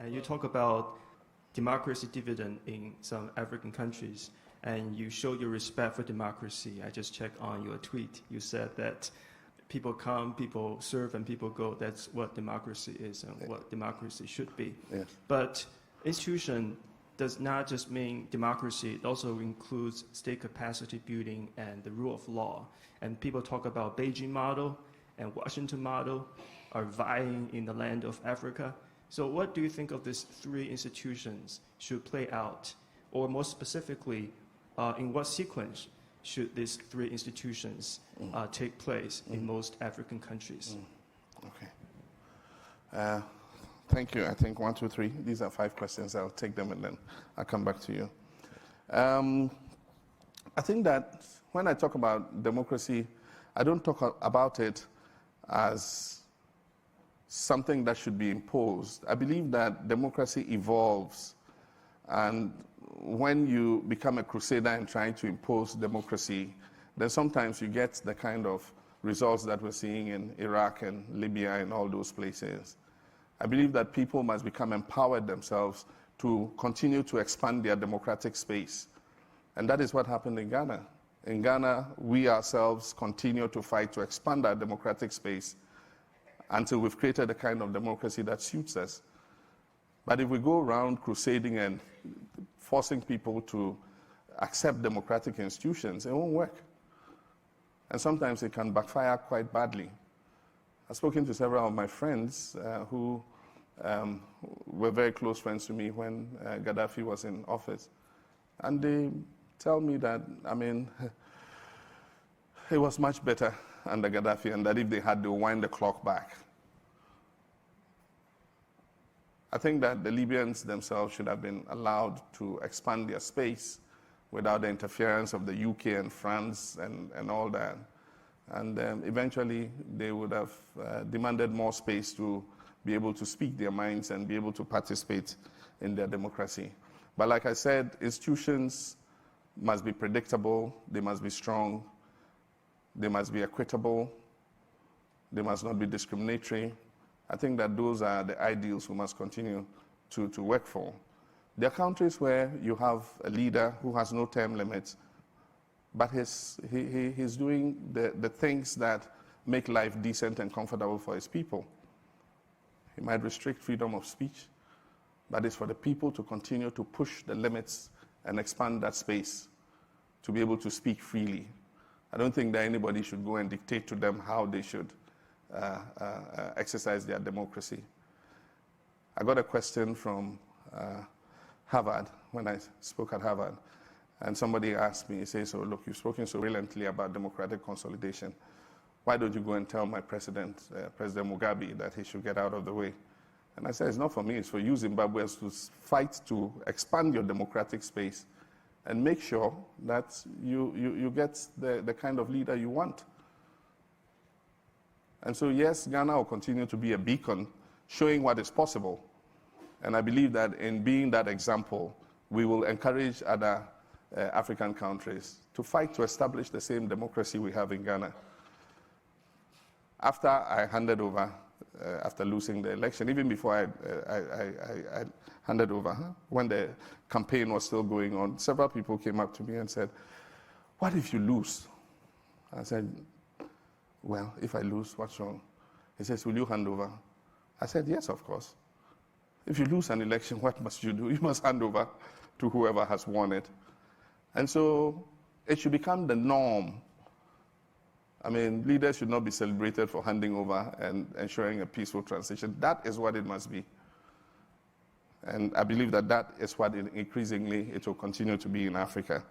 and you talk about democracy dividend in some African countries, and you show your respect for democracy. I just checked on your tweet. You said that people come, people serve, and people go. That's what democracy is and what democracy should be. Yes. But institution does not just mean democracy. It also includes state capacity building and the rule of law. And people talk about Beijing model and Washington model are vying in the land of Africa. So what do you think of these three institutions should play out? Or more specifically, in what sequence should these three institutions take place in most African countries? Okay. Thank you. I think 1, 2, 3. These are 5 questions. I'll take them and then I'll come back to you. I think that when I talk about democracy, I don't talk about it as something that should be imposed. I believe that democracy evolves, and when you become a crusader in trying to impose democracy, then sometimes you get the kind of results that we're seeing in Iraq and Libya and all those places. I believe that people must become empowered themselves to continue to expand their democratic space. And that is what happened in Ghana. In Ghana, we ourselves continue to fight to expand our democratic space until we've created a kind of democracy that suits us. But if we go around crusading and forcing people to accept democratic institutions, it won't work. And sometimes it can backfire quite badly. I've spoken to several of my friends who were very close friends to me when Gaddafi was in office. And they tell me that, I mean, it was much better under Gaddafi, and that if they had to wind the clock back. I think that the Libyans themselves should have been allowed to expand their space without the interference of the UK and France and all that. And eventually, they would have demanded more space to be able to speak their minds and be able to participate in their democracy. But like I said, institutions must be predictable, they must be strong, they must be equitable, they must not be discriminatory. I think that those are the ideals we must continue to work for. There are countries where you have a leader who has no term limits, but he's doing the things that make life decent and comfortable for his people. He might restrict freedom of speech, but it's for the people to continue to push the limits and expand that space to be able to speak freely. I don't think that anybody should go and dictate to them how they should exercise their democracy. I got a question from Harvard when I spoke at Harvard, and somebody asked me, he says, so look, you've spoken so brilliantly about democratic consolidation. Why don't you go and tell my president, President Mugabe, that he should get out of the way? And I said, it's not for me, it's for you Zimbabweans to fight to expand your democratic space and make sure that you get the kind of leader you want. And so yes, Ghana will continue to be a beacon showing what is possible. And I believe that in being that example, we will encourage other African countries to fight to establish the same democracy we have in Ghana. After I handed over, after losing the election, even before I handed over, when the campaign was still going on, several people came up to me and said, what if you lose? I said, well, if I lose, what's wrong? He says, will you hand over? I said, yes, of course. If you lose an election, what must you do? You must hand over to whoever has won it. And so it should become the norm. I mean, leaders should not be celebrated for handing over and ensuring a peaceful transition. That is what it must be. And I believe that that is what increasingly it will continue to be in Africa.